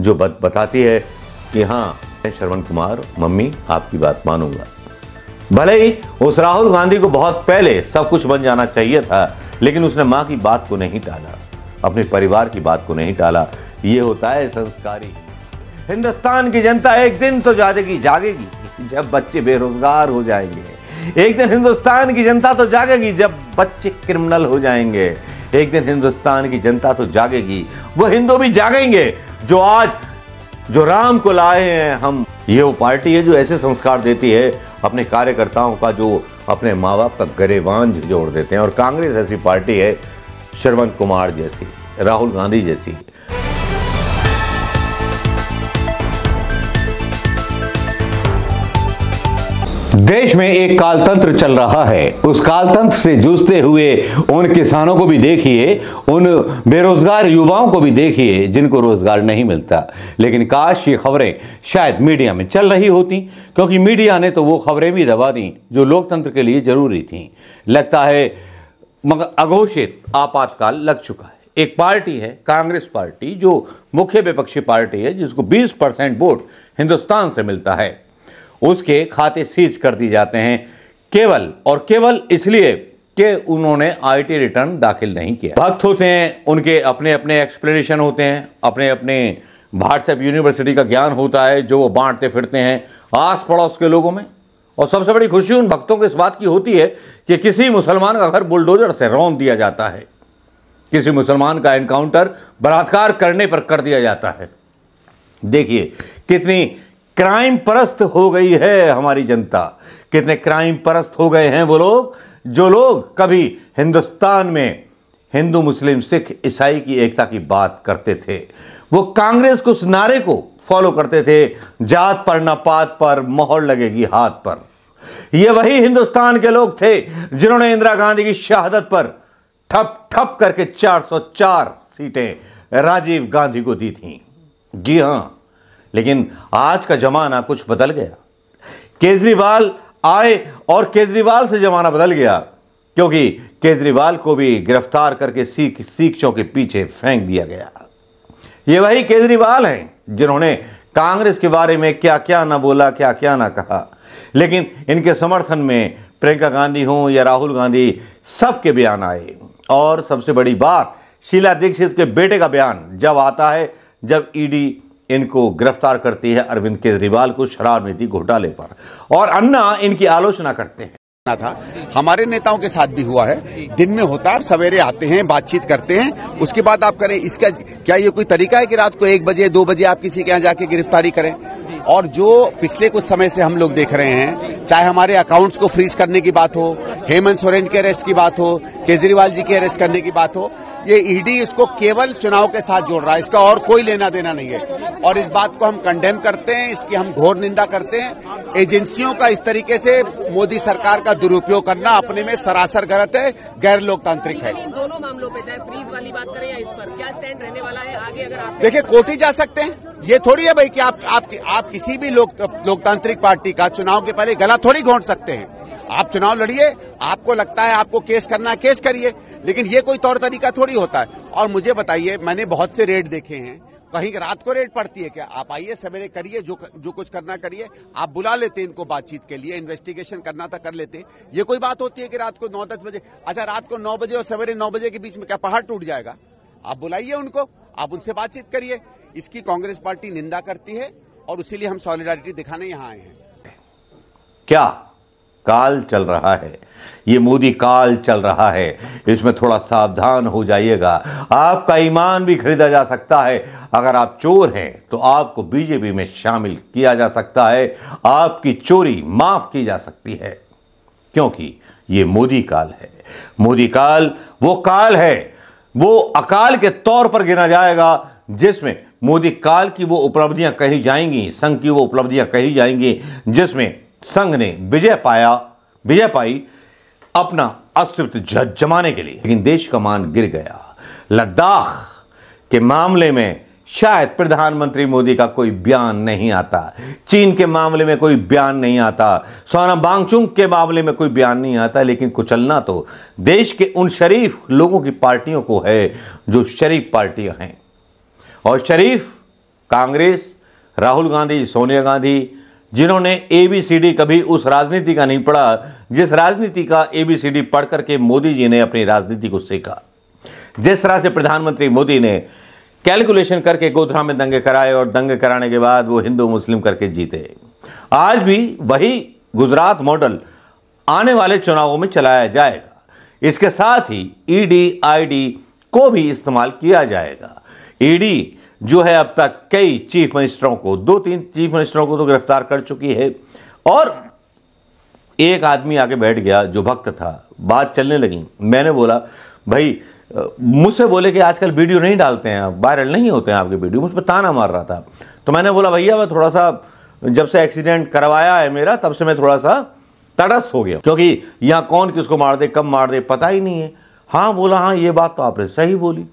जो बताती है कि हाँ श्रवण कुमार मम्मी आपकी बात मानूंगा। भले ही उस राहुल गांधी को बहुत पहले सब कुछ बन जाना चाहिए था, लेकिन उसने मां की बात को नहीं टाला, अपने परिवार की बात को नहीं टाला। ये होता है संस्कारी। हिंदुस्तान की जनता एक दिन तो जागेगी जब बच्चे बेरोजगार हो जाएंगे। एक दिन हिंदुस्तान की जनता तो जागेगी जब बच्चे क्रिमिनल हो जाएंगे। एक दिन हिंदुस्तान की जनता तो जागेगी, वो हिंदू भी जागेंगे जो आज जो राम को लाए हैं हम। ये वो पार्टी है जो ऐसे संस्कार देती है अपने कार्यकर्ताओं का, जो अपने माँ बाप का गरेबान जोड़ देते हैं। और कांग्रेस ऐसी पार्टी है, श्रवण कुमार जैसी, राहुल गांधी जैसी। देश में एक कालतंत्र चल रहा है। उस कालतंत्र से जूझते हुए उन किसानों को भी देखिए, उन बेरोजगार युवाओं को भी देखिए जिनको रोजगार नहीं मिलता। लेकिन काश ये खबरें शायद मीडिया में चल रही होती, क्योंकि मीडिया ने तो वो खबरें भी दबा दी जो लोकतंत्र के लिए जरूरी थी। लगता है मगर अघोषित आपातकाल लग चुका है। एक पार्टी है कांग्रेस पार्टी, जो मुख्य विपक्षी पार्टी है, जिसको 20% वोट हिंदुस्तान से मिलता है, उसके खाते सीज कर दिए जाते हैं केवल और केवल इसलिए कि उन्होंने आईटी रिटर्न दाखिल नहीं किया। भक्त होते हैं, उनके अपने अपने एक्सप्लेनेशन होते हैं, अपने अपने व्हाट्सएप यूनिवर्सिटी का ज्ञान होता है जो वो बांटते फिरते हैं आस पड़ोस के लोगों में। और सबसे बड़ी खुशी उन भक्तों को इस बात की होती है कि किसी मुसलमान का घर बुलडोजर से रौंद दिया जाता है, किसी मुसलमान का एनकाउंटर बलात्कार करने पर कर दिया जाता है। देखिए कितनी क्राइम परस्त हो गई है हमारी जनता, कितने क्राइम परस्त हो गए हैं वो लोग जो लोग कभी हिंदुस्तान में हिंदू मुस्लिम सिख ईसाई की एकता की बात करते थे। वो कांग्रेस के उस नारे को फॉलो करते थे, जात पर न पात पर, मोहर लगेगी हाथ पर। ये वही हिंदुस्तान के लोग थे जिन्होंने इंदिरा गांधी की शहादत पर ठप ठप करके 404 सीटें राजीव गांधी को दी थी। जी हां, लेकिन आज का जमाना कुछ बदल गया। केजरीवाल आए और केजरीवाल से जमाना बदल गया, क्योंकि केजरीवाल को भी गिरफ्तार करके सीखों के पीछे फेंक दिया गया। ये वही केजरीवाल हैं जिन्होंने कांग्रेस के बारे में क्या क्या ना बोला, क्या क्या ना कहा, लेकिन इनके समर्थन में प्रियंका गांधी हो या राहुल गांधी, सबके बयान आए। और सबसे बड़ी बात, शीला दीक्षित के बेटे का बयान जब आता है, जब ईडी इनको गिरफ्तार करती है अरविंद केजरीवाल को शराब नीति घोटाले पर, और अन्ना इनकी आलोचना करते हैं। था हमारे नेताओं के साथ भी हुआ है, दिन में होता है, सवेरे आते हैं, बातचीत करते हैं, उसके बाद आप करें। इसका क्या ये कोई तरीका है कि रात को 1 बजे 2 बजे आप किसी के यहाँ जाके गिरफ्तारी करें? और जो पिछले कुछ समय से हम लोग देख रहे हैं, चाहे हमारे अकाउंट्स को फ्रीज करने की बात हो, हेमंत सोरेन के अरेस्ट की बात हो, केजरीवाल जी के अरेस्ट करने की बात हो, ये ईडी इसको केवल चुनाव के साथ जोड़ रहा है, इसका और कोई लेना देना नहीं है। और इस बात को हम कंडेम करते हैं, इसकी हम घोर निंदा करते हैं। एजेंसियों का इस तरीके से मोदी सरकार का दुरुपयोग करना अपने में सरासर गलत है, गैर लोकतांत्रिक है। इन दोनों मामलों पे, चाहे फ्रीज वाली बात करें या इस पर, क्या स्टैंड रहने वाला है आगे? अगर आप देखिए, कोर्ट ही जा सकते हैं। ये थोड़ी है भाई कि आप किसी भी लोकतांत्रिक पार्टी का चुनाव के पहले गला थोड़ी घोंट सकते हैं। आप चुनाव लड़िए, आपको लगता है आपको केस करना है, केस करिए, लेकिन ये कोई तौर तरीका थोड़ी होता है। और मुझे बताइए, मैंने बहुत से रेड देखे हैं, कहीं रात को रेड पड़ती है क्या? आप आइए, सवेरे करिए, जो कुछ करना करिए। आप बुला लेते इनको बातचीत के लिए, इन्वेस्टिगेशन करना था कर लेते। ये कोई बात होती है कि रात को 9-10 बजे? अच्छा, रात को 9 बजे और सवेरे 9 बजे के बीच में क्या पहाड़ टूट जाएगा? आप बुलाइए उनको, आप उनसे बातचीत करिए। इसकी कांग्रेस पार्टी निंदा करती है और इसीलिए हम सॉलिडारिटी दिखाने यहां आए हैं। क्या काल चल रहा है, ये मोदी काल चल रहा है, इसमें थोड़ा सावधान हो जाइएगा। आपका ईमान भी खरीदा जा सकता है। अगर आप चोर हैं तो आपको बीजेपी में शामिल किया जा सकता है, आपकी चोरी माफ की जा सकती है, क्योंकि ये मोदी काल है। मोदी काल वो काल है, वो अकाल के तौर पर गिना जाएगा जिसमें मोदी काल की वो उपलब्धियां कही जाएंगी, संघ की वो उपलब्धियां कही जाएंगी जिसमें संघ ने विजय पाई अपना अस्तित्व जमाने के लिए। लेकिन देश का मान गिर गया। लद्दाख के मामले में शायद प्रधानमंत्री मोदी का कोई बयान नहीं आता, चीन के मामले में कोई बयान नहीं आता, सोनम वांगचुक के मामले में कोई बयान नहीं आता, लेकिन कुचलना तो देश के उन शरीफ लोगों की पार्टियों को है जो शरीफ पार्टियां हैं। और शरीफ कांग्रेस, राहुल गांधी, सोनिया गांधी, जिन्होंने ABCD कभी उस राजनीति का नहीं पढ़ा जिस राजनीति का ABCD पढ़ करके मोदी जी ने अपनी राजनीति को सीखा। जिस तरह से प्रधानमंत्री मोदी ने कैलकुलेशन करके गोधरा में दंगे कराए और दंगे कराने के बाद वो हिंदू मुस्लिम करके जीते, आज भी वही गुजरात मॉडल आने वाले चुनावों में चलाया जाएगा। इसके साथ ही ED, ID को भी इस्तेमाल किया जाएगा। ED जो है अब तक कई चीफ मिनिस्टरों को, 2-3 चीफ मिनिस्टरों को तो गिरफ्तार कर चुकी है, और एक आदमी आके बैठ गया जो भक्त था, बात चलने लगी। मैंने बोला भाई, मुझसे बोले कि आजकल वीडियो नहीं डालते हैं, वायरल नहीं होते हैं आपके वीडियो, मुझ पर ताना मार रहा था। तो मैंने बोला भैया मैं थोड़ा सा, जब से एक्सीडेंट करवाया है मेरा, तब से मैं थोड़ा सा तटस्थ हो गया, क्योंकि यहाँ कौन किसको मार दे कब मार दे पता ही नहीं है। हाँ बोला, हाँ ये बात तो आपने सही बोली।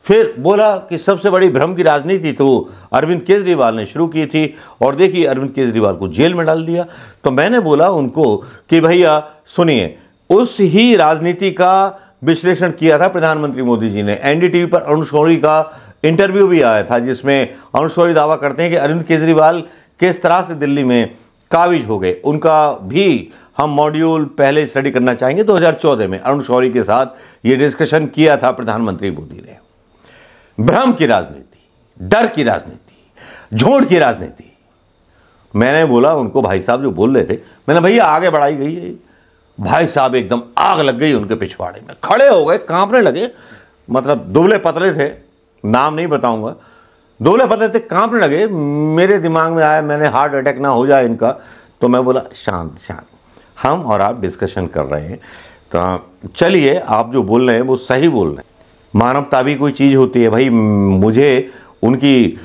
फिर बोला कि सबसे बड़ी भ्रम की राजनीति तो अरविंद केजरीवाल ने शुरू की थी, और देखिए अरविंद केजरीवाल को जेल में डाल दिया। तो मैंने बोला उनको कि भैया सुनिए, उस ही राजनीति का विश्लेषण किया था प्रधानमंत्री मोदी जी ने। NDTV पर अरुण शौरी का इंटरव्यू भी आया था, जिसमें अरुण शौरी दावा करते हैं कि अरविंद केजरीवाल किस तरह से दिल्ली में काबिज हो गए। उनका भी हम मॉड्यूल पहले स्टडी करना चाहेंगे। 2014 में अरुण शौरी के साथ ये डिस्कशन किया था प्रधानमंत्री मोदी ने। भ्रम की राजनीति, डर की राजनीति, झूठ की राजनीति। मैंने बोला उनको, भाई साहब जो बोल रहे थे, मैंने भैया आगे बढ़ाई गई है। भाई साहब एकदम आग लग गई उनके पिछवाड़े में, खड़े हो गए, कांपने लगे। मतलब दुबले पतले थे, नाम नहीं बताऊंगा, दुबले पतले थे, कांपने लगे। मेरे दिमाग में आया, मैंने हार्ट अटैक ना हो जाए इनका। तो मैं बोला शांत शांत, हम और आप डिस्कशन कर रहे हैं, तो चलिए आप जो बोल रहे हैं वो सही बोल रहे हैं। मानवता भी कोई चीज़ होती है भाई, मुझे उनकी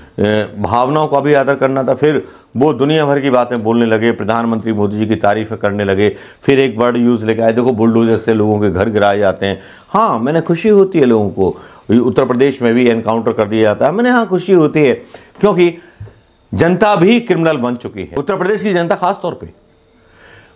भावनाओं का भी आदर करना था। फिर वो दुनिया भर की बातें बोलने लगे, प्रधानमंत्री मोदी जी की तारीफ़ें करने लगे। फिर एक वर्ड यूज़ लेकर आए, देखो बुलडोजर से लोगों के घर गिराए जाते हैं। हाँ, मैंने खुशी होती है लोगों को, उत्तर प्रदेश में भी एनकाउंटर कर दिया जाता है, मैंने हाँ खुशी होती है, क्योंकि जनता भी क्रिमिनल बन चुकी है। उत्तर प्रदेश की जनता खास तौर पर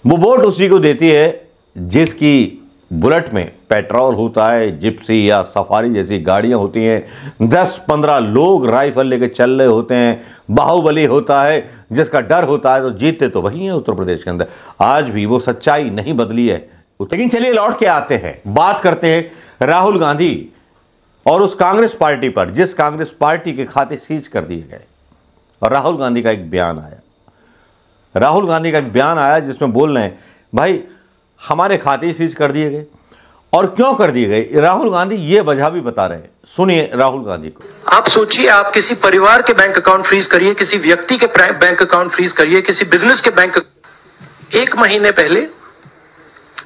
वो वोट उसी को देती है जिसकी बुलेट में पेट्रोल होता है, जिप्सी या सफारी जैसी गाड़ियां होती हैं, 10-15 लोग राइफल लेके चल रहे होते हैं, बाहुबली होता है, जिसका डर होता है, तो जीतते तो वही हैं उत्तर प्रदेश के अंदर। आज भी वो सच्चाई नहीं बदली है। लेकिन चलिए लौट के आते हैं, बात करते हैं राहुल गांधी और उस कांग्रेस पार्टी पर जिस कांग्रेस पार्टी के खाते सीज कर दिए गए। और राहुल गांधी का एक बयान आया, जिसमें बोल रहे हैं भाई हमारे खाते सीज कर दिए गए। और क्यों कर दिए गए, राहुल गांधी ये वजह भी बता रहे हैं। सुनिए राहुल गांधी को। आप सोचिए, आप किसी परिवार के बैंक अकाउंट फ्रीज करिए, किसी व्यक्ति के बैंक अकाउंट फ्रीज करिए, किसी बिजनेस के बैंक। 1 महीने पहले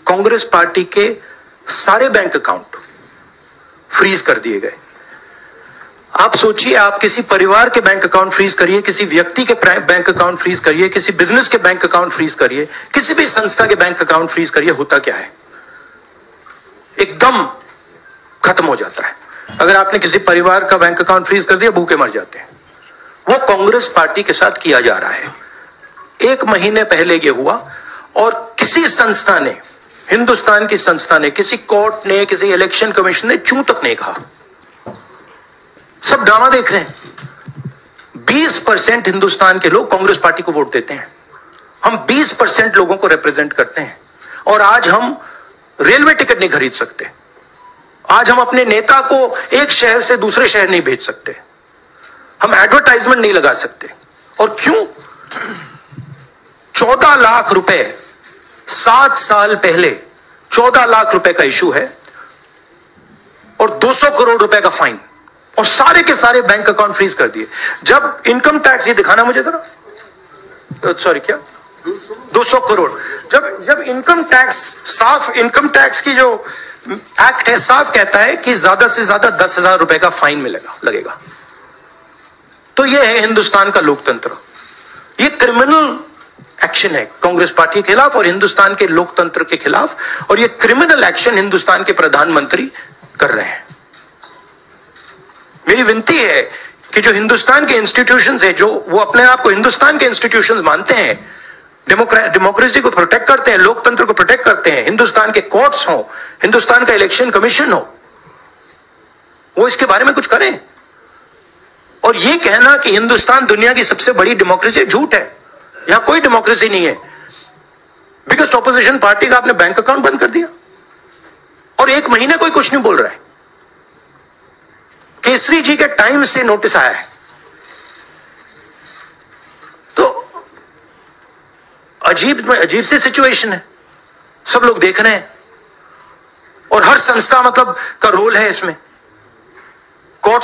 कांग्रेस पार्टी के सारे बैंक अकाउंट फ्रीज कर दिए गए। आप सोचिए, आप किसी परिवार के बैंक अकाउंट फ्रीज करिए, किसी व्यक्ति के बैंक अकाउंट फ्रीज करिए, किसी बिजनेस के बैंक अकाउंट फ्रीज करिए, किसी भी संस्था के बैंक अकाउंट फ्रीज करिए, होता क्या है, एकदम खत्म हो जाता है। अगर आपने किसी परिवार का बैंक अकाउंट फ्रीज कर दिया, भूखे मर जाते हैं। वो कांग्रेस पार्टी के साथ किया जा रहा है। 1 महीने पहले ये हुआ, और किसी संस्था ने, हिंदुस्तान की संस्था ने, किसी कोर्ट ने, किसी इलेक्शन कमीशन ने चूं तक नहीं कहा। सब ड्रामा देख रहे हैं। 20% हिंदुस्तान के लोग कांग्रेस पार्टी को वोट देते हैं। हम 20% लोगों को रिप्रेजेंट करते हैं, और आज हम रेलवे टिकट नहीं खरीद सकते। आज हम अपने नेता को एक शहर से दूसरे शहर नहीं भेज सकते। हम एडवर्टाइजमेंट नहीं लगा सकते। और क्यों? 14 लाख रुपए 7 साल पहले 14 लाख रुपए का इशू है, और 200 करोड़ रुपए का फाइन, और सारे के सारे बैंक अकाउंट फ्रीज कर दिए। जब इनकम टैक्स, ये दिखाना मुझे जरा, सॉरी क्या, 200 करोड़। जब इनकम टैक्स, साफ इनकम टैक्स की जो एक्ट है साफ कहता है कि ज्यादा से ज्यादा 10,000 रुपए का फाइन लगेगा। तो ये है हिंदुस्तान का लोकतंत्र। ये क्रिमिनल एक्शन है कांग्रेस पार्टी के खिलाफ और हिंदुस्तान के लोकतंत्र के खिलाफ, और ये क्रिमिनल एक्शन हिंदुस्तान के प्रधानमंत्री कर रहे हैं। मेरी विनती है कि जो हिंदुस्तान के इंस्टीट्यूशंस है, जो वो अपने आप को हिंदुस्तान के इंस्टीट्यूशंस मानते हैं, डेमोक्रेसी को प्रोटेक्ट करते हैं, लोकतंत्र को प्रोटेक्ट करते हैं, हिंदुस्तान के कोर्ट्स हो, हिंदुस्तान का इलेक्शन कमीशन हो, वो इसके बारे में कुछ करें। और ये कहना कि हिंदुस्तान दुनिया की सबसे बड़ी डेमोक्रेसी, झूठ है। यहां कोई डेमोक्रेसी नहीं है। बिगेस्ट ऑपोजिशन पार्टी का आपने बैंक अकाउंट बंद कर दिया और 1 महीने कोई कुछ नहीं बोल रहा है। केसरी जी के टाइम से नोटिस आया है। तो अजीब सी सिचुएशन है, सब लोग देख रहे हैं और हर संस्था मतलब का रोल है इसमें।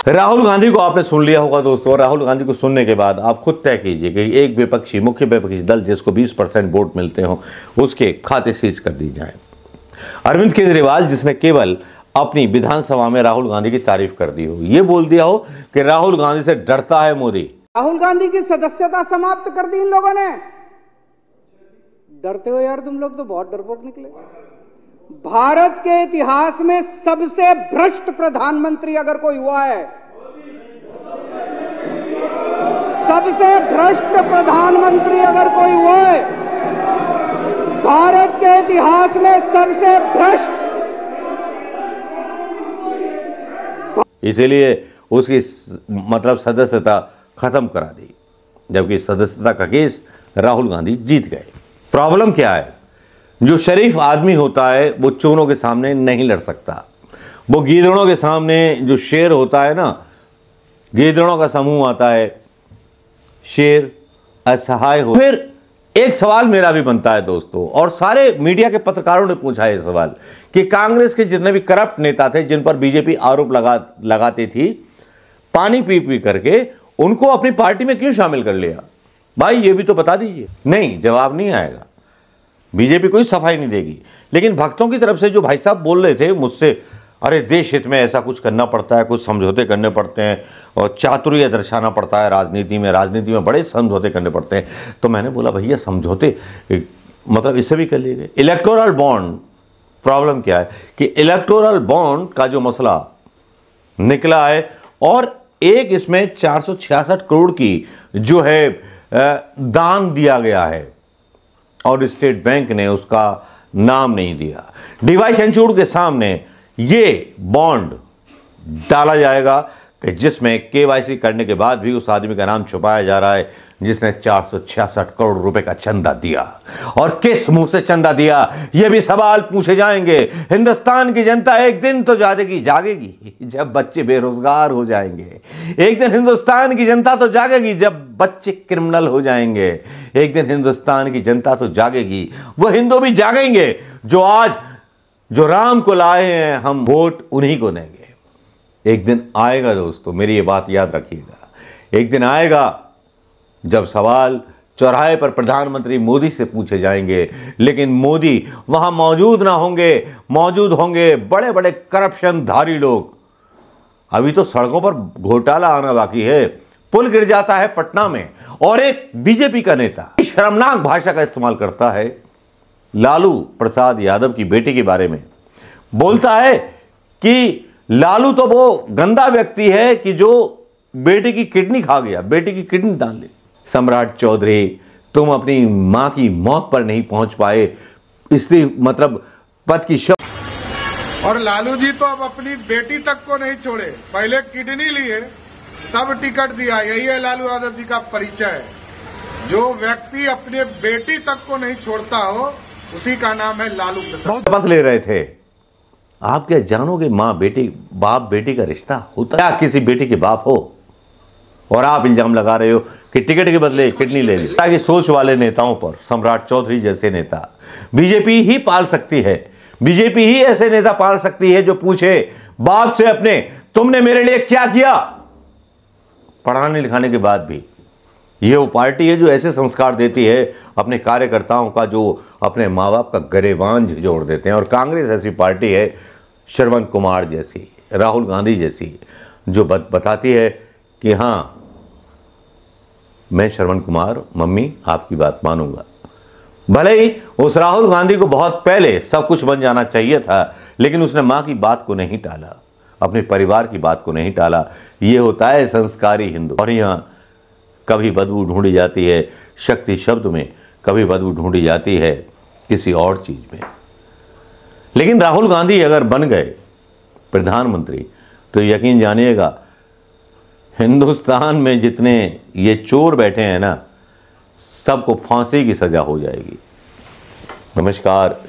राहुल गांधी को आपने सुन लिया होगा दोस्तों, और राहुल गांधी को सुनने के बाद आप खुद तय कीजिए कि एक विपक्षी, मुख्य विपक्षी दल जिसको 20% वोट मिलते हो उसके खाते सीज कर दी जाए। अरविंद केजरीवाल जिसने केवल अपनी विधानसभा में राहुल गांधी की तारीफ कर दी हो, ये बोल दिया हो कि राहुल गांधी से डरता है मोदी। राहुल गांधी की सदस्यता समाप्त कर दी इन लोगों ने। डरते हो यार, तुम लोग तो बहुत डरपोक निकले। भारत के इतिहास में सबसे भ्रष्ट प्रधानमंत्री अगर कोई हुआ है, सबसे भ्रष्ट प्रधानमंत्री अगर कोई हुआ है, भारत के इतिहास में सबसे भ्रष्ट, इसीलिए उसकी मतलब सदस्यता खत्म करा दी, जबकि सदस्यता का केस राहुल गांधी जीत गए। प्रॉब्लम क्या है? जो शरीफ आदमी होता है वो चोरों के सामने नहीं लड़ सकता। वो गीदड़ों के सामने, जो शेर होता है ना, गीदड़ों का समूह आता है, शेर असहाय हो। फिर एक सवाल मेरा भी बनता है दोस्तों, और सारे मीडिया के पत्रकारों ने पूछा है सवाल कि कांग्रेस के जितने भी करप्ट नेता थे जिन पर बीजेपी आरोप लगाती थी, पानी पी पी करके उनको अपनी पार्टी में क्यों शामिल कर लिया? भाई ये भी तो बता दीजिए। नहीं, जवाब नहीं आएगा। बीजेपी कोई सफाई नहीं देगी। लेकिन भक्तों की तरफ से जो भाई साहब बोल रहे थे मुझसे, अरे देश हित में ऐसा कुछ करना पड़ता है, कुछ समझौते करने पड़ते हैं और चातुर्य दर्शाना पड़ता है राजनीति में बड़े समझौते करने पड़ते हैं। तो मैंने बोला भैया समझौते मतलब इससे भी कर लिए गए। इलेक्टोरल बॉन्ड, प्रॉब्लम क्या है कि इलेक्टोरल बॉन्ड का जो मसला निकला है और एक इसमें 466 करोड़ की जो है दान दिया गया है और स्टेट बैंक ने उसका नाम नहीं दिया। डीवाई चंद्रचूड़ के सामने ये बॉन्ड डाला जाएगा कि जिसमें केवाईसी करने के बाद भी उस आदमी का नाम छुपाया जा रहा है जिसने 466 करोड़ रुपए का चंदा दिया। और किस मुंह से चंदा दिया, ये भी सवाल पूछे जाएंगे। हिंदुस्तान की जनता एक दिन तो जागेगी जब बच्चे बेरोजगार हो जाएंगे। एक दिन हिंदुस्तान की जनता तो जागेगी जब बच्चे क्रिमिनल हो जाएंगे। एक दिन हिंदुस्तान की जनता तो जागेगी, वो हिंदू भी जागेंगे जो आज जो राम को लाए हैं, हम वोट उन्हीं को देंगे। एक दिन आएगा दोस्तों, मेरी ये बात याद रखिएगा, एक दिन आएगा जब सवाल चौराहे पर प्रधानमंत्री मोदी से पूछे जाएंगे, लेकिन मोदी वहां मौजूद ना होंगे, मौजूद होंगे बड़े बड़े करप्शनधारी लोग। अभी तो सड़कों पर घोटाला आना बाकी है। पुल गिर जाता है पटना में और एक बीजेपी का नेता शर्मनाक भाषा का इस्तेमाल करता है लालू प्रसाद यादव की बेटी के बारे में। बोलता है कि लालू तो वो गंदा व्यक्ति है कि जो बेटी की किडनी खा गया, बेटी की किडनी दान ली। सम्राट चौधरी, तुम अपनी मां की मौत पर नहीं पहुंच पाए, इसलिए मतलब पद की और लालू जी तो अब अपनी बेटी तक को नहीं छोड़े, पहले किडनी लिए तब टिकट दिया। यही है लालू यादव जी का परिचय। जो व्यक्ति अपने बेटी तक को नहीं छोड़ता हो उसी का नाम है लालू प्रसाद। शपथ ले रहे थे। आप क्या जानोगे मां बेटी, बाप बेटी का रिश्ता होता है? क्या किसी बेटी के बाप हो और आप इल्जाम लगा रहे हो कि टिकट के बदले किडनी ले ली? ताकि सोच वाले नेताओं पर, सम्राट चौधरी जैसे नेता बीजेपी ही पाल सकती है। बीजेपी ही ऐसे नेता पाल सकती है जो पूछे बाप से अपने, तुमने मेरे लिए क्या किया? पढ़ाने लिखाने के बाद भी ये वो पार्टी है जो ऐसे संस्कार देती है अपने कार्यकर्ताओं का, जो अपने माँ बाप का गरेबान जोड़ देते हैं। और कांग्रेस ऐसी पार्टी है, श्रवण कुमार जैसी, राहुल गांधी जैसी, जो बताती है कि हाँ मैं श्रवण कुमार मम्मी आपकी बात मानूंगा। भले ही उस राहुल गांधी को बहुत पहले सब कुछ बन जाना चाहिए था, लेकिन उसने मां की बात को नहीं टाला, अपने परिवार की बात को नहीं टाला। ये होता है संस्कारी हिंदू। और यहां कभी बदबू ढूंढी जाती है शक्ति शब्द में, कभी बदबू ढूंढी जाती है किसी और चीज में। लेकिन राहुल गांधी अगर बन गए प्रधानमंत्री तो यकीन जानिएगा हिंदुस्तान में जितने ये चोर बैठे हैं ना, सबको फांसी की सजा हो जाएगी। नमस्कार।